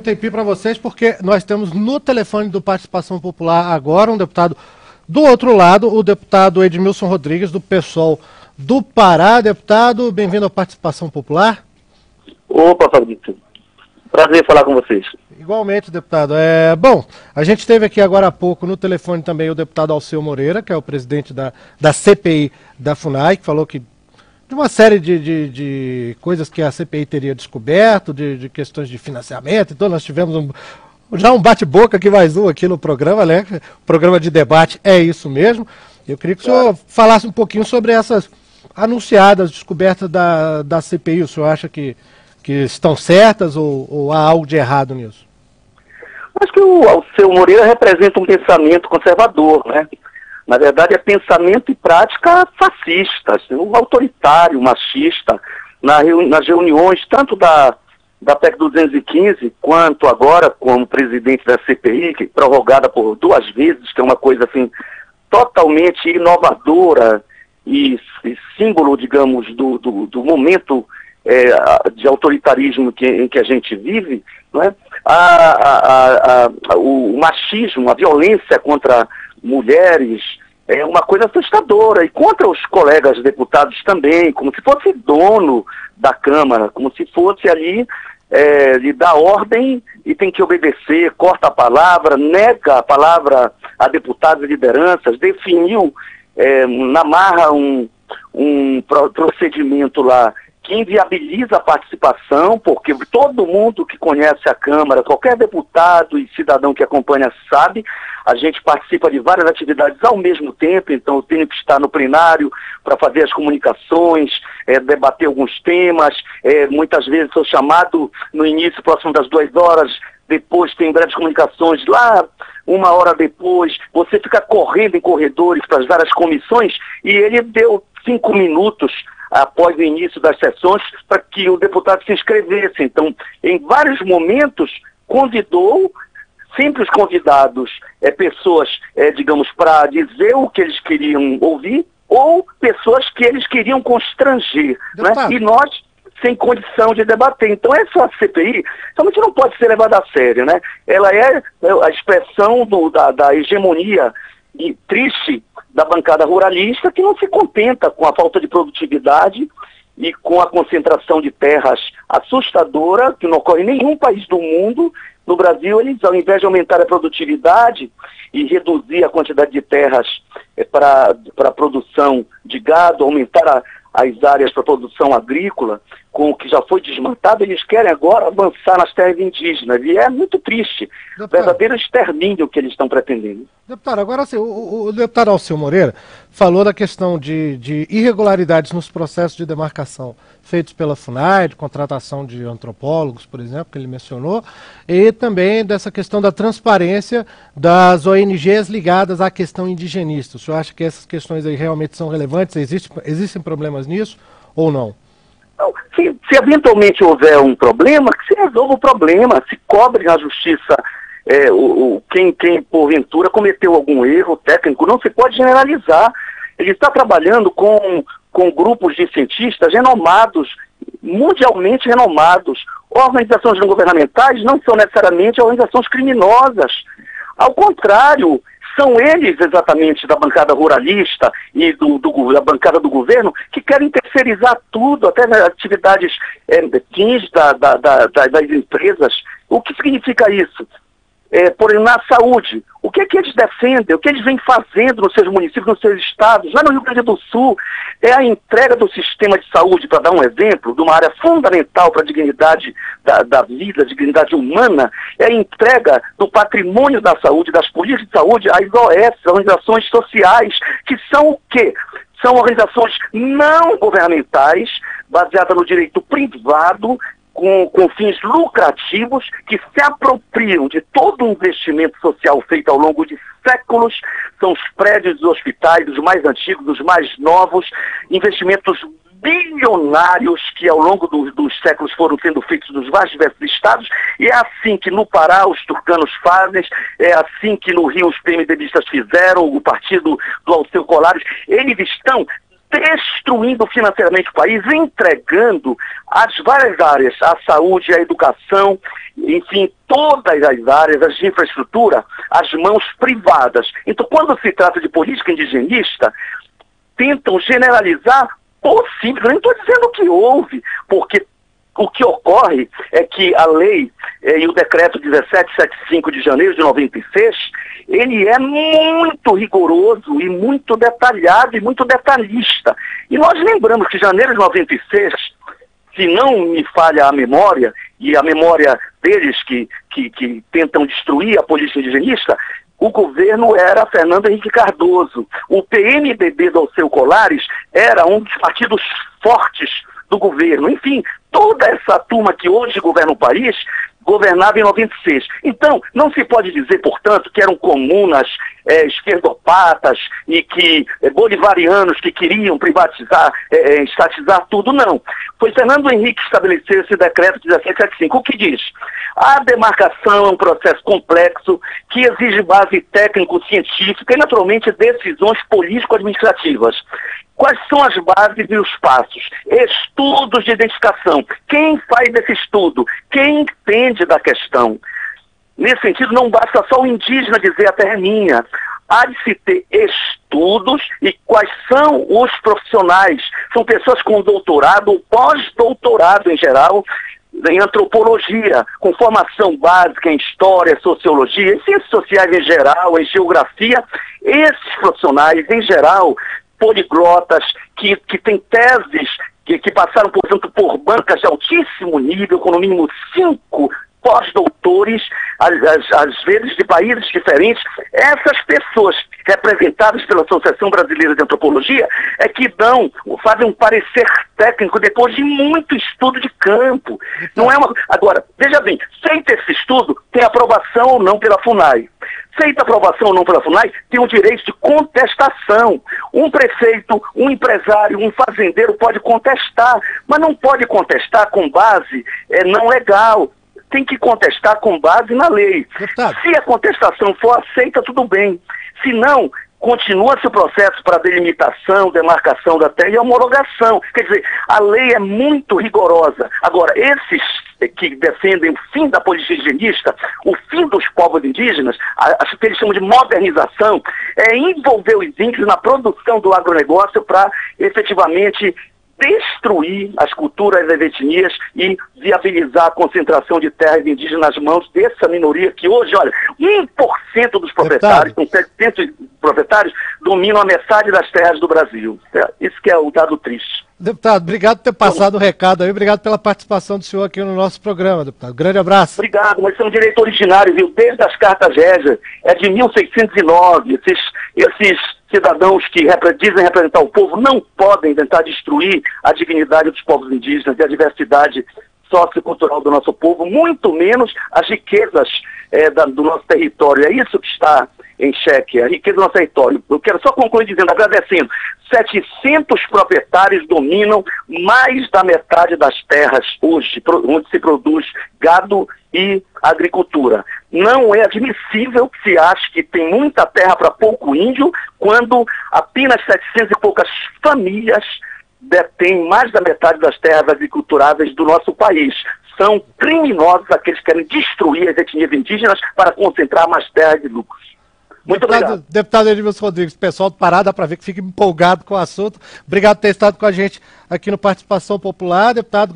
Tempinho para vocês, porque nós temos no telefone do Participação Popular agora um deputado do outro lado, o deputado Edmilson Rodrigues, do PSOL do Pará. Deputado, bem-vindo à Participação Popular. Opa, Fabrício. Prazer falar com vocês. Igualmente, deputado. Bom, a gente teve aqui agora há pouco no telefone também o deputado Alceu Moreira, que é o presidente da CPI da FUNAI, que falou que de uma série de coisas que a CPI teria descoberto, de questões de financiamento. Então nós tivemos já um bate-boca aqui, mais um aqui no programa, né? O programa de debate é isso mesmo. Eu queria que o senhor falasse um pouquinho sobre essas anunciadas descobertas da CPI. O senhor acha que estão certas ou há algo de errado nisso? Acho que o Alceu Moreira representa um pensamento conservador, né? Na verdade, é pensamento e prática fascista, um autoritário, machista, nas reuniões tanto da PEC 215, quanto agora como presidente da CPI, que prorrogada por 2 vezes, que é uma coisa assim totalmente inovadora e símbolo, digamos, do momento de autoritarismo em que a gente vive, não é? O machismo, a violência contra mulheres é uma coisa assustadora, e contra os colegas deputados também, como se fosse dono da Câmara, como se fosse ali lhe dar ordem e tem que obedecer, corta a palavra, nega a palavra a deputados e lideranças, definiu na marra um procedimento lá que inviabiliza a participação, porque todo mundo que conhece a Câmara, qualquer deputado e cidadão que acompanha sabe, a gente participa de várias atividades ao mesmo tempo, então eu tenho que estar no plenário para fazer as comunicações, debater alguns temas, muitas vezes sou chamado no início, próximo das 2 horas, depois tem breves comunicações lá, 1 hora depois, você fica correndo em corredores para as várias comissões, e ele deu 5 minutos após o início das sessões, para que o deputado se inscrevesse. Então, em vários momentos, convidou, sempre os convidados, pessoas, digamos, para dizer o que eles queriam ouvir, ou pessoas que eles queriam constranger, né? E nós, sem condição de debater. Então, essa CPI, realmente não pode ser levada a sério, né? Ela é a expressão da hegemonia e triste da bancada ruralista, que não se contenta com a falta de produtividade e com a concentração de terras assustadora, que não ocorre em nenhum país do mundo. No Brasil, eles, ao invés de aumentar a produtividade e reduzir a quantidade de terras para a produção de gado, aumentar as áreas para produção agrícola, com o que já foi desmatado, eles querem agora avançar nas terras indígenas. E é muito triste. Deputado, verdadeiro extermínio que eles estão pretendendo. Deputado, agora assim, o deputado Alceu Moreira falou da questão de irregularidades nos processos de demarcação feitos pela FUNAI, de contratação de antropólogos, por exemplo, que ele mencionou, e também dessa questão da transparência das ONGs ligadas à questão indigenista. O senhor acha que essas questões aí realmente são relevantes? Existem problemas nisso ou não? Se eventualmente houver um problema, que se resolva o problema, se cobre na justiça quem porventura cometeu algum erro técnico. Não se pode generalizar. Ele está trabalhando com grupos de cientistas renomados, mundialmente renomados. Organizações não governamentais não são necessariamente organizações criminosas. Ao contrário, são eles exatamente da bancada ruralista e da bancada do governo que querem terceirizar tudo, até nas atividades fins das empresas. O que significa isso? Por exemplo, na saúde, o que é que eles defendem, o que eles vêm fazendo nos seus municípios, nos seus estados? Lá no Rio Grande do Sul, é a entrega do sistema de saúde, para dar um exemplo, de uma área fundamental para a dignidade da vida, a dignidade humana, é a entrega do patrimônio da saúde, das políticas de saúde, às OS, organizações sociais, que são o quê? São organizações não governamentais, baseadas no direito privado, com fins lucrativos, que se apropriam de todo o investimento social feito ao longo de séculos. São os prédios dos hospitais, dos mais antigos, dos mais novos, investimentos bilionários que ao longo dos séculos foram sendo feitos nos mais diversos estados, e é assim que no Pará os turcanos fazem, é assim que no Rio os PMDBistas fizeram, o partido do Alceu Colares. Eles estão destruindo financeiramente o país, entregando as várias áreas, a saúde, a educação, enfim, todas as áreas, as de infraestrutura, às mãos privadas. Então, quando se trata de política indigenista, tentam generalizar possível. Eu nem estou dizendo que houve, porque o que ocorre é que a lei e o decreto 1775 de janeiro de 96, ele é muito rigoroso e muito detalhado e muito detalhista. E nós lembramos que janeiro de 96, se não me falha a memória, e a memória deles que tentam destruir a política indigenista, o governo era Fernando Henrique Cardoso. O PMDB do Alceu Colares era um dos partidos fortes do governo. Enfim, toda essa turma que hoje governa o país governava em 96. Então, não se pode dizer, portanto, que eram comunas esquerdopatas e que bolivarianos que queriam privatizar, estatizar tudo, não. Foi Fernando Henrique que estabeleceu esse decreto 1775. O que diz? A demarcação é um processo complexo que exige base técnico-científica e, naturalmente, decisões político-administrativas. Quais são as bases e os passos? Estudos de identificação. Quem faz esse estudo? Quem entende da questão? Nesse sentido, não basta só o indígena dizer a terra é minha. Há de se ter estudos e quais são os profissionais. São pessoas com doutorado ou pós-doutorado em geral, em antropologia, com formação básica em história, sociologia, em ciências sociais em geral, em geografia. Esses profissionais, em geral, poliglotas, que têm teses, que passaram, portanto, por bancas de altíssimo nível, com no mínimo 5 pós-doutores, às vezes de países diferentes. Essas pessoas representadas pela Associação Brasileira de Antropologia é que fazem um parecer técnico depois de muito estudo de campo. Não é uma... Agora, veja bem, feito esse estudo, tem aprovação ou não pela FUNAI. Feita a aprovação ou não pela FUNAI, tem o direito de contestação. Um prefeito, um empresário, um fazendeiro pode contestar, mas não pode contestar com base não legal. Tem que contestar com base na lei. Deputado. Se a contestação for aceita, tudo bem. Se não, continua-se o processo para delimitação, demarcação da terra e homologação. Quer dizer, a lei é muito rigorosa. Agora, esses que defendem o fim da política indigenista, o fim dos povos indígenas, acho que eles chamam de modernização, é envolver os índios na produção do agronegócio para efetivamente destruir as culturas e as etnias e viabilizar a concentração de terras indígenas nas mãos dessa minoria que hoje, olha, 1% dos proprietários, com 700 proprietários, dominam a metade das terras do Brasil. Isso que é o dado triste. Deputado, obrigado por ter passado o recado aí, obrigado pela participação do senhor aqui no nosso programa, deputado. Grande abraço. Obrigado, mas são direito originário, viu? Desde as cartas régias, é de 1609, esses cidadãos que dizem representar o povo não podem tentar destruir a dignidade dos povos indígenas e a diversidade sociocultural do nosso povo, muito menos as riquezas do nosso território. É isso que está em xeque, a riqueza do nosso território. Eu quero só concluir dizendo, agradecendo, 700 proprietários dominam mais da metade das terras hoje, onde se produz gado e agricultura. Não é admissível que se ache que tem muita terra para pouco índio, quando apenas 700 e poucas famílias detêm mais da metade das terras agriculturáveis do nosso país. São criminosos aqueles que querem destruir as etnias indígenas para concentrar mais terras de lucros. Muito obrigado. Deputado Edmilson Rodrigues, pessoal do Pará, dá para ver que fica empolgado com o assunto. Obrigado por ter estado com a gente aqui no Participação Popular, deputado.